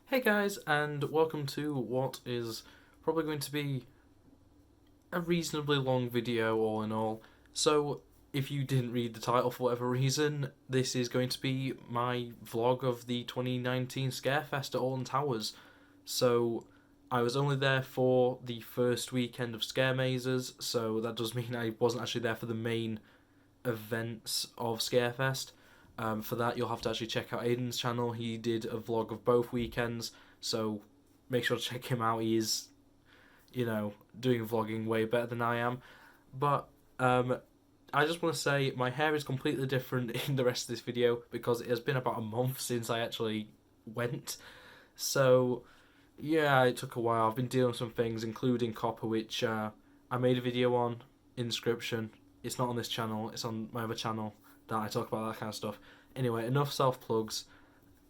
Hey guys, and welcome to what is probably going to be a reasonably long video all in all. So, if you didn't read the title for whatever reason, this is going to be my vlog of the 2019 SCAREFEST at ALTON Towers. So, I was only there for the first weekend of SCAREMAZES, so that does mean I wasn't actually there for the main events of SCAREFEST. For that, you'll have to actually check out Aiden's channel. He did a vlog of both weekends, so make sure to check him out. He is, doing vlogging way better than I am. But I just want to say my hair is completely different in the rest of this video because it has been about a month since I actually went. So, yeah, it took a while. I've been dealing with some things, including copper, which I made a video on, Inscription. It's not on this channel, it's on my other channel that I talk about that kind of stuff. Anyway, enough self-plugs.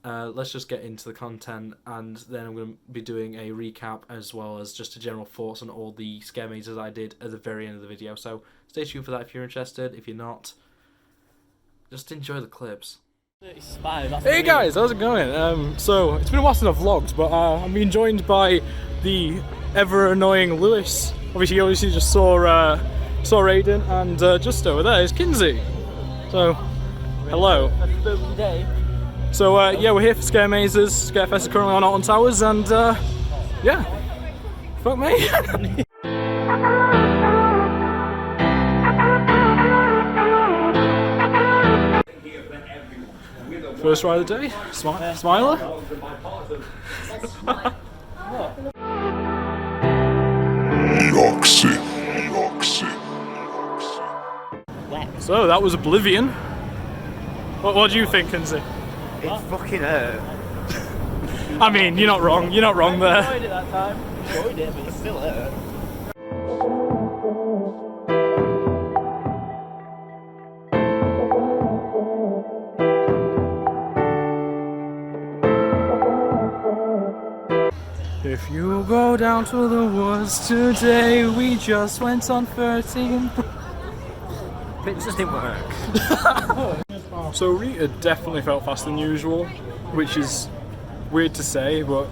Let's just get into the content, and then I'm going to be doing a recap as well as just a general thoughts on all the SCAREMAZES I did at the very end of the video. So stay tuned for that if you're interested. If you're not, just enjoy the clips. Hey guys, how's it going? So it's been a while since I've vlogged, but I'm being joined by the ever annoying Lewis. Obviously, just saw Aiden, and just over there is Kinsey. So, hello. So yeah, we're here for SCAREMAZES. SCAREFEST is currently on ALTON Towers, and yeah, fuck me. First ride of the day, Smiler. So that was Oblivion. What do you think, Kinsey? It fucking hurt. I mean, you're not wrong there. I enjoyed it that time. Enjoyed it, but it still hurt. If you go down to the woods today, we just went on 13. It just didn't work. So Rita definitely felt faster than usual, which is weird to say, but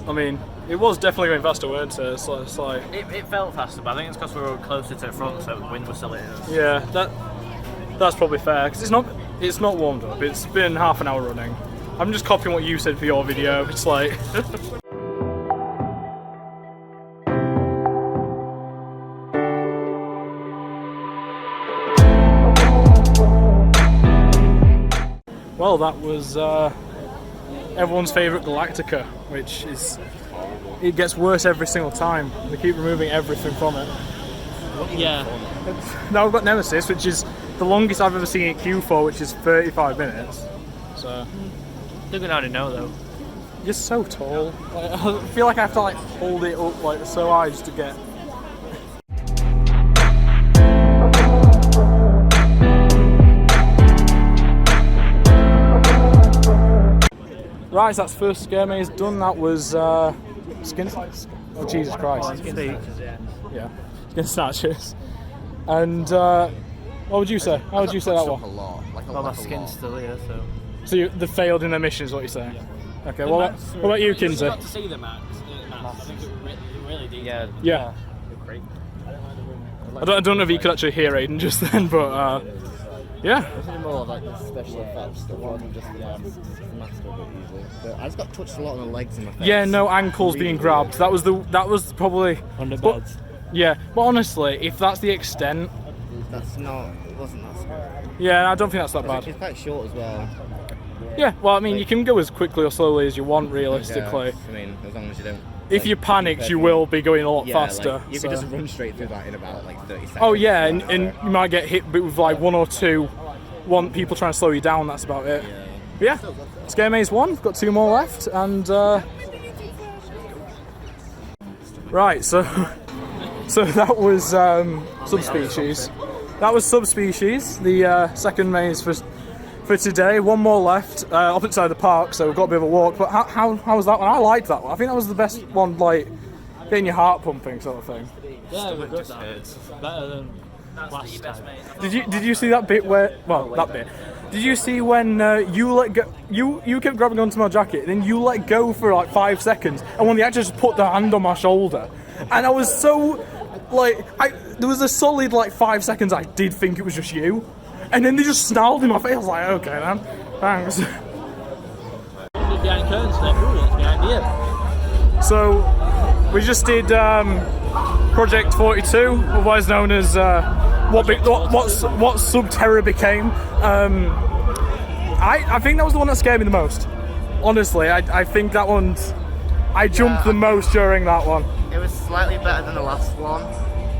I mean, it was definitely going faster, weren't it? It's like It felt faster, but I think it's because we were closer to the front, so the wind was still hitting us. yeah, that's probably fair because it's not warmed up. It's been half an hour running. I'm just copying what you said for your video. It's like. Well, that was everyone's favourite Galactica, which is, it gets worse every single time. They keep removing everything from it. Yeah. Now we've got Nemesis, which is the longest I've ever seen it queue for, which is 35 minutes. So. They're gonna already know though. You're so tall. Like, I feel like I have to like hold it up like so high just to get. Right, so that's first SCAREMAZE done. That was skin. Oh Jesus Christ! Yeah, skin snatchers. And what would you say? How would you say that one? Well, my skin's still here, so. So they failed in their mission, is what you're saying? Yeah. Okay. Well, what about you, Kinsey? I got to see the max. I think it really did. Yeah. Great. I don't know if you could actually hear Aiden just then, but yeah. It's more like the special effects stuff rather than just the master of it usually. But I just got touched a lot on the legs and my face. Yeah, no ankles being grabbed. That was probably On the but, beds. yeah, but honestly, if that's the extent, It wasn't that small. yeah, I don't think that's that bad. It's quite short as well. Yeah, well, I mean, you can go as quickly or slowly as you want, realistically. Yeah, I mean, as long as you don't. If you're panicked, you will be going a lot yeah, faster. Like, you so. can just run straight through that in about like 30 seconds. Oh yeah, and you might get hit with like one or two people trying to slow you down, that's about it. Yeah. But yeah, SCAREMAZE 1, we've got 2 more left, and right, so that was Subspecies. That was Subspecies, the second maze for today. 1 more left, opposite side of the park, so we've got a bit of a walk. But how was that one? I liked that one. I think that was the best one, like getting your heart pumping sort of thing. Yeah, it was good. Better than last time. Did you see that bit where? Well, that bit. Did you see when you let go? You kept grabbing onto my jacket, and then you let go for like 5 seconds, and when the actor just put their hand on my shoulder, and I was so like, there was a solid like 5 seconds I did think it was just you, and then they just snarled in my face. I was like, okay, man, thanks. Behind curtains, it's behind here. So we just did Project 42, otherwise known as what Subterra became. I think that was the one that scared me the most. Honestly, I think that one's. I jumped the most during that one. It was slightly better than the last one.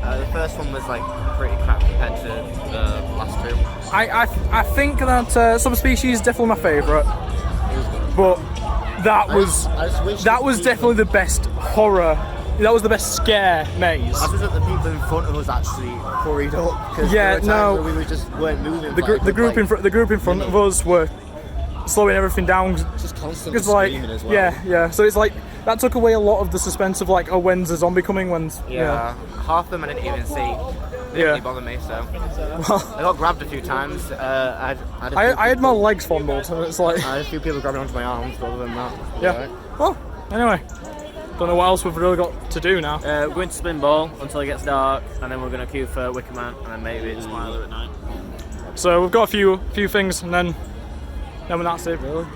The first one was like pretty crap compared to the last two. I think that Subspecies is definitely my favourite, but that was definitely the best horror. That was the best scare maze. I was that the people in front of us actually hurried up because we were just weren't moving. The group in front of us were slowing everything down. Just constantly screaming as well. Yeah. So it's like that took away a lot of the suspense of like, oh, when's the zombie coming? When's half of them I didn't even see. They didn't really bother me, so I got grabbed a few times. I had my legs fondled, and it's like I had a few people grabbing onto my arms, but other than that, yeah. Right. Well, anyway. Don't know what else we've really got to do now. We're going to spin ball until it gets dark, and then we're going to queue for Wicker Man, and then maybe Smiler at night. So we've got a few things, and then that's it, really.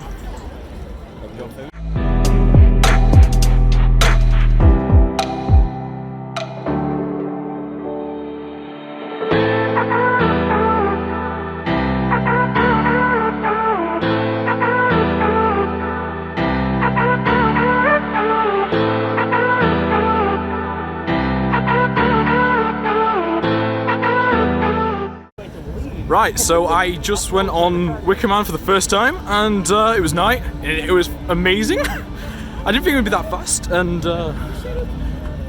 Right, so I just went on Wicker Man for the first time, and it was night. It was amazing. I didn't think it would be that fast, and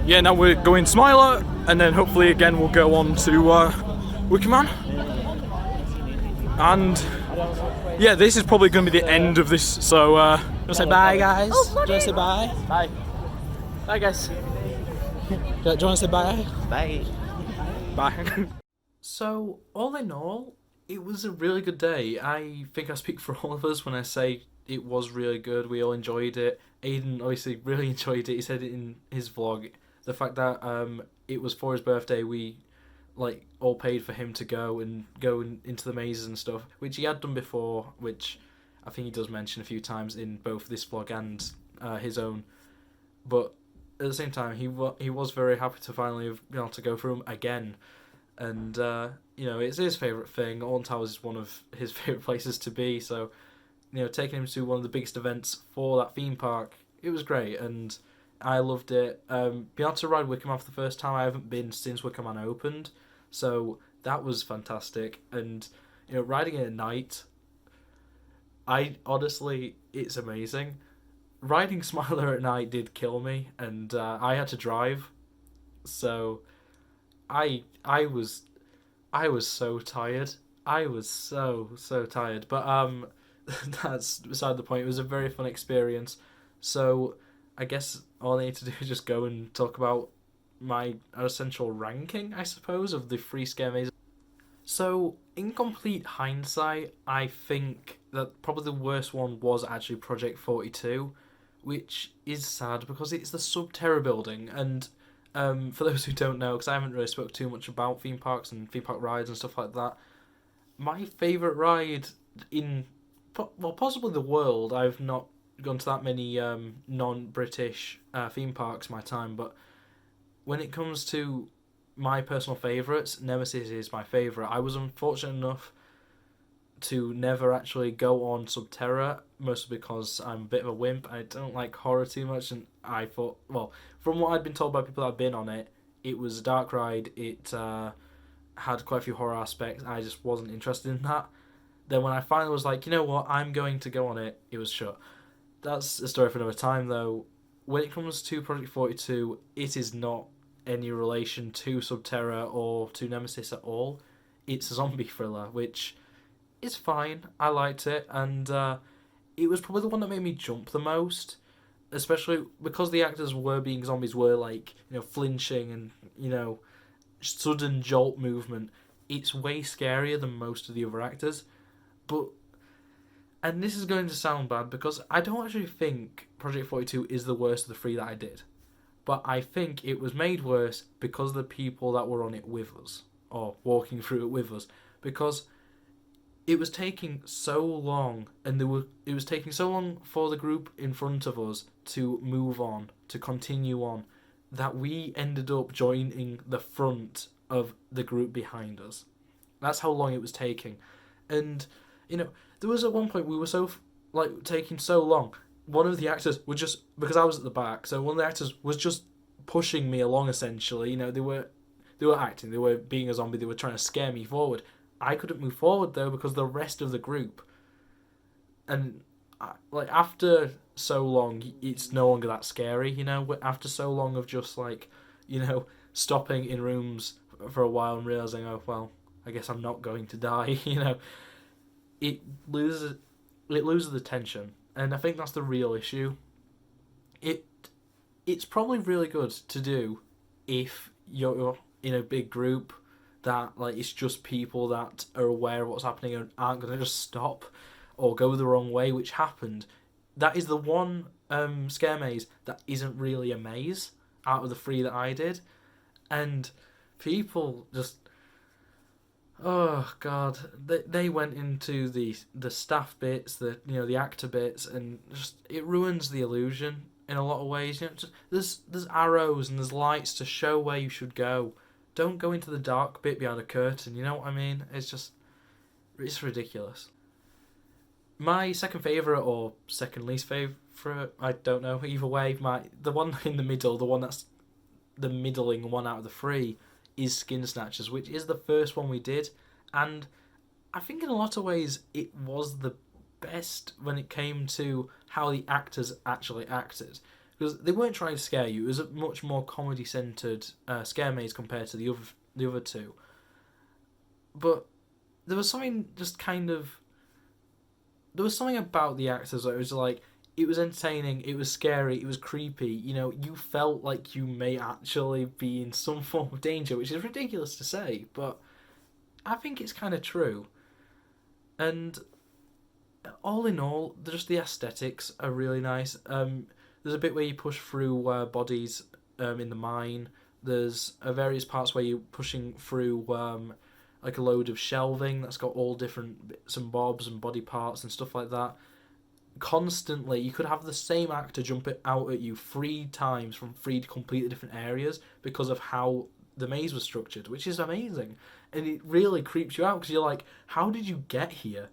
yeah, now we're going Smiler, and then hopefully again we'll go on to Wicker Man. And yeah, this is probably going to be the end of this, so do you want to say bye, guys? Do you want to say bye? Bye. Bye, guys. Do you want to say bye? Bye. Bye. So, all in all, it was a really good day. I think I speak for all of us when I say it was really good. We all enjoyed it. Aiden obviously really enjoyed it. He said it in his vlog. The fact that it was for his birthday, we like all paid for him to go into the mazes and stuff, which he had done before, which I think he does mention a few times in both this vlog and his own. But at the same time, he was very happy to finally have been able to go through them again. And, you know, it's his favourite thing. Alton Towers is one of his favourite places to be, so, you know, taking him to one of the biggest events for that theme park, it was great, and I loved it. Being able to ride Wicker Man for the first time, I haven't been since Wicker Man opened, so that was fantastic. And, you know, riding it at night, honestly, it's amazing. Riding Smiler at night did kill me, and I had to drive, so I was so tired. I was so tired. But that's beside the point. It was a very fun experience. So I guess all I need to do is just go and talk about my essential ranking, I suppose, of the 3 scare mazes. So in complete hindsight, I think that probably the worst one was actually Project 42, which is sad because it's the Subterra building, and for those who don't know, because I haven't really spoke too much about theme parks and theme park rides and stuff like that, my favourite ride in, well, possibly the world, I've not gone to that many non-British theme parks in my time, but when it comes to my personal favourites, Nemesis is my favourite. I was unfortunate enough to never actually go on Subterra, mostly because I'm a bit of a wimp. I don't like horror too much, and I thought, well, from what I'd been told by people that had been on it, it was a dark ride, it had quite a few horror aspects, I just wasn't interested in that. Then when I finally was like, you know what, I'm going to go on it, it was shut. That's a story for another time, though. When it comes to Project 42, it is not any relation to Subterra or to Nemesis at all. It's a zombie thriller, which is fine. I liked it, and it was probably the one that made me jump the most, especially because the actors were being zombies, were like, you know, flinching and, you know, sudden jolt movement. It's way scarier than most of the other actors, but And this is going to sound bad because I don't actually think Project 42 is the worst of the 3 that I did. But I think it was made worse because of the people that were on it with us, or walking through it with us, because it was taking so long, and it was taking so long for the group in front of us to move on, to continue on, that we ended up joining the front of the group behind us. That's how long it was taking. And, there was at one point we were so, taking so long. One of the actors was just, because I was at the back, so one of the actors was just pushing me along, essentially. They were acting, they were being a zombie, they were trying to scare me forward. I couldn't move forward, though, because the rest of the group, and, after so long, it's no longer that scary, after so long of just, stopping in rooms for a while and realising, oh, well, I guess I'm not going to die, it loses the tension. And I think that's the real issue. It's probably really good to do if you're in a big group that it's just people that are aware of what's happening and aren't going to just stop or go the wrong way, which happened. That is the one scare maze that isn't really a maze out of the 3 that I did. And people just... Oh God! They went into the staff bits, the actor bits, and just it ruins the illusion in a lot of ways. There's arrows and there's lights to show where you should go. Don't go into the dark bit behind a curtain. You know what I mean? It's ridiculous. My second favourite or second least favourite, I don't know. Either way, the one in the middle, the one that's the middling one out of the 3. Is Skin Snatchers, which is the first one we did, and I think in a lot of ways it was the best when it came to how the actors actually acted, because they weren't trying to scare you. It was a much more comedy-centred scare maze compared to the other 2. But there was something about the actors that was it was entertaining, it was scary, it was creepy, you felt like you may actually be in some form of danger, which is ridiculous to say, but I think it's kind of true. And all in all, just the aesthetics are really nice. There's a bit where you push through bodies in the mine. There's various parts where you're pushing through a load of shelving that's got all different bits and bobs and body parts and stuff like that. Constantly, you could have the same actor jump out at you 3 times from 3 completely different areas because of how the maze was structured, which is amazing, and it really creeps you out because you're like, how did you get here?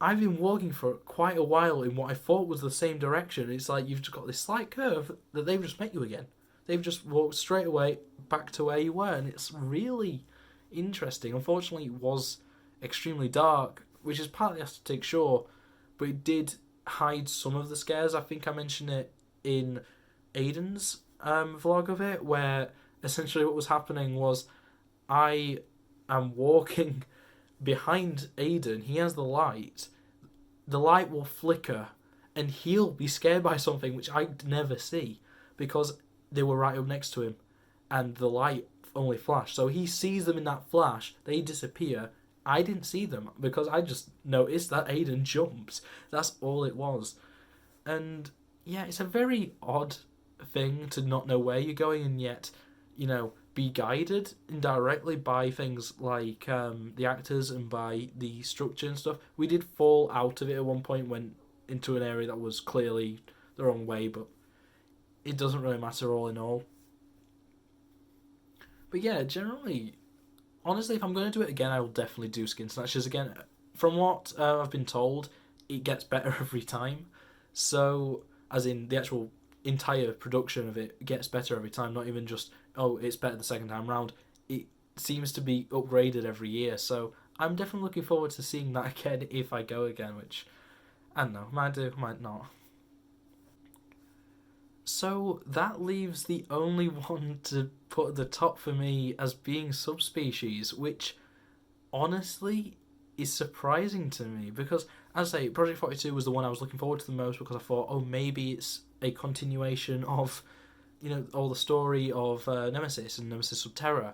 I've been walking for quite a while in what I thought was the same direction. It's like you've just got this slight curve that they've just met you again. They've just walked straight away back to where you were, and it's really interesting. Unfortunately, it was extremely dark, which is partly aesthetic, sure, but it did hide some of the scares. I think I mentioned it in Aiden's vlog of it, where essentially what was happening was I am walking behind Aiden. He has the light will flicker and he'll be scared by something which I never see because they were right up next to him and the light only flashed. So he sees them in that flash, they disappear. I didn't see them because I just noticed that Aiden jumped. That's all it was. And yeah, it's a very odd thing to not know where you're going and yet, be guided indirectly by things like the actors and by the structure and stuff. We did fall out of it at one point, went into an area that was clearly the wrong way, but it doesn't really matter all in all. But yeah, generally, honestly, if I'm going to do it again, I will definitely do Skin Snatchers again. From what I've been told, it gets better every time. So, as in the actual entire production of it gets better every time, not even just, oh, it's better the second time round. It seems to be upgraded every year, so I'm definitely looking forward to seeing that again if I go again, which, I don't know, might do, might not. So that leaves the only one to put at the top for me as being subspecies, which honestly is surprising to me because, as I say, Project 42 was the one I was looking forward to the most because I thought, oh, maybe it's a continuation of, all the story of Nemesis and Nemesis Subterra.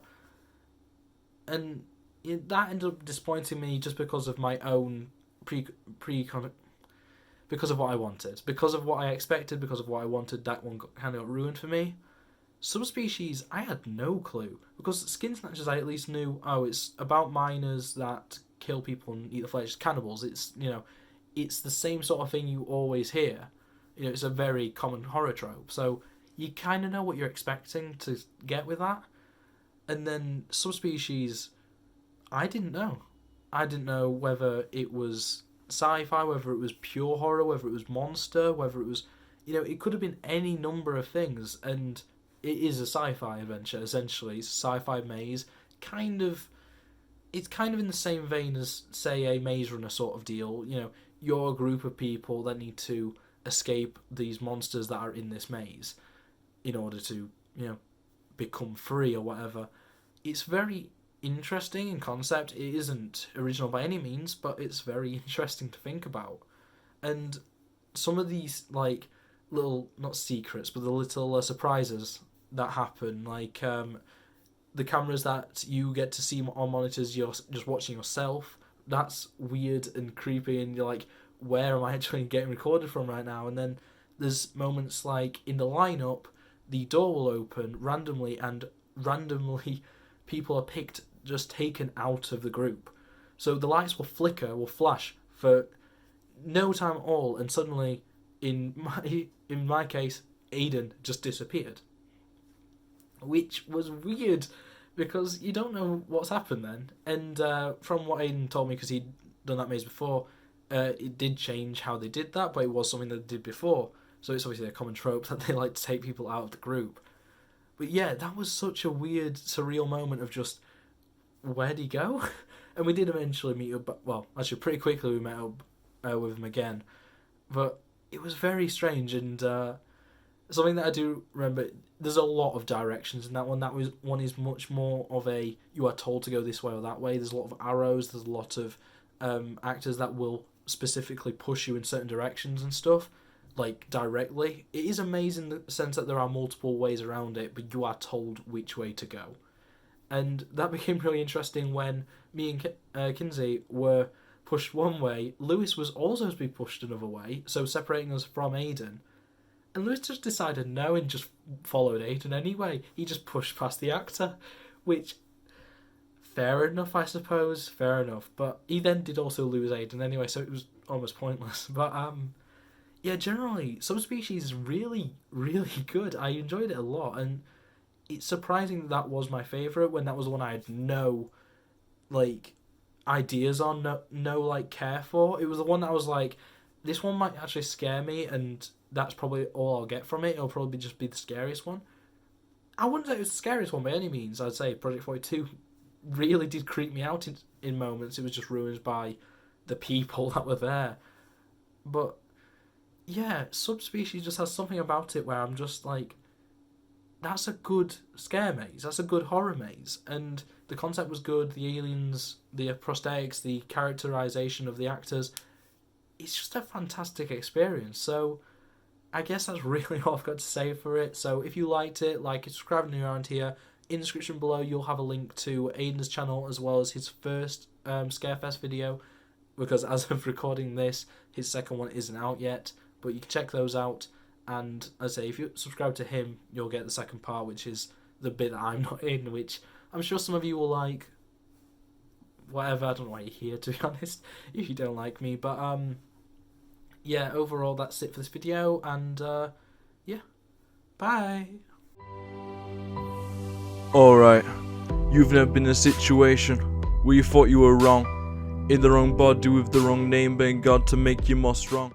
And that ended up disappointing me just because of my own because of what I wanted, because of what I expected, because of what I wanted. That one kind of got ruined for me. Subspecies, I had no clue, because Skin Snatchers I at least knew. Oh, it's about miners that kill people and eat the flesh. Cannibals. It's it's the same sort of thing you always hear. It's a very common horror trope. So you kind of know what you're expecting to get with that. And then Subspecies, I didn't know. I didn't know whether it was sci-fi, whether it was pure horror, whether it was monster, whether it was, it could have been any number of things. And it is a sci-fi adventure, essentially. It's a sci-fi maze. It's kind of in the same vein as, say, a Maze Runner sort of deal. You're a group of people that need to escape these monsters that are in this maze in order to, become free or whatever. It's very interesting in concept. It isn't original by any means, but it's very interesting to think about. And some of these, like, little, not secrets, but the little surprises that happen, like the cameras that you get to see on monitors, you're just watching yourself. That's weird and creepy, and you're like, where am I actually getting recorded from right now? And then there's moments like in the lineup, the door will open randomly, and randomly people are taken out of the group. So the lights will flash for no time at all, and suddenly, in my case, Aiden just disappeared. Which was weird, because you don't know what's happened then. And from what Aiden told me, because he'd done that maze before, it did change how they did that, but it was something that they did before. So it's obviously a common trope that they like to take people out of the group. But yeah, that was such a weird, surreal moment of just, where'd he go? And we did eventually meet up, well, actually pretty quickly we met up with him again. But it was very strange, and something that I do remember, there's a lot of directions in that one. One is much more of a, you are told to go this way or that way. There's a lot of arrows, there's a lot of actors that will specifically push you in certain directions and stuff, like directly. It is amazing in the sense that there are multiple ways around it, but you are told which way to go. And that became really interesting when me and Kinsey were pushed one way. Lewis was also to be pushed another way, so separating us from Aiden. And Lewis just decided no and just followed Aiden anyway. He just pushed past the actor, which, fair enough, I suppose, fair enough. But he then did also lose Aiden anyway, so it was almost pointless. But yeah, generally, Subspecies is really, really good. I enjoyed it a lot, and it's surprising that was my favourite, when that was the one I had no, like, ideas on, no care for. It was the one that I was like, this one might actually scare me, and that's probably all I'll get from it. It'll probably just be the scariest one. I wouldn't say it was the scariest one by any means. I'd say Project 42 really did creep me out in moments. It was just ruined by the people that were there. But yeah, Subspecies just has something about it where I'm just like, that's a good scare maze. That's a good horror maze. And the concept was good. The aliens, the prosthetics, the characterization of the actors. It's just a fantastic experience. So I guess that's really all I've got to say for it. So if you liked it, like it, subscribe and you're around here. In the description below, you'll have a link to Aiden's channel as well as his first SCAREFEST video, because as of recording this, his second one isn't out yet. But you can check those out. And as I say, if you subscribe to him, you'll get the second part, which is the bit that I'm not in, which I'm sure some of you will like. Whatever, I don't know why you're here, to be honest, if you don't like me. But yeah, overall, that's it for this video, and yeah, bye. Alright, you've never been in a situation where you thought you were wrong, in the wrong body with the wrong name, begging God to make you more strong.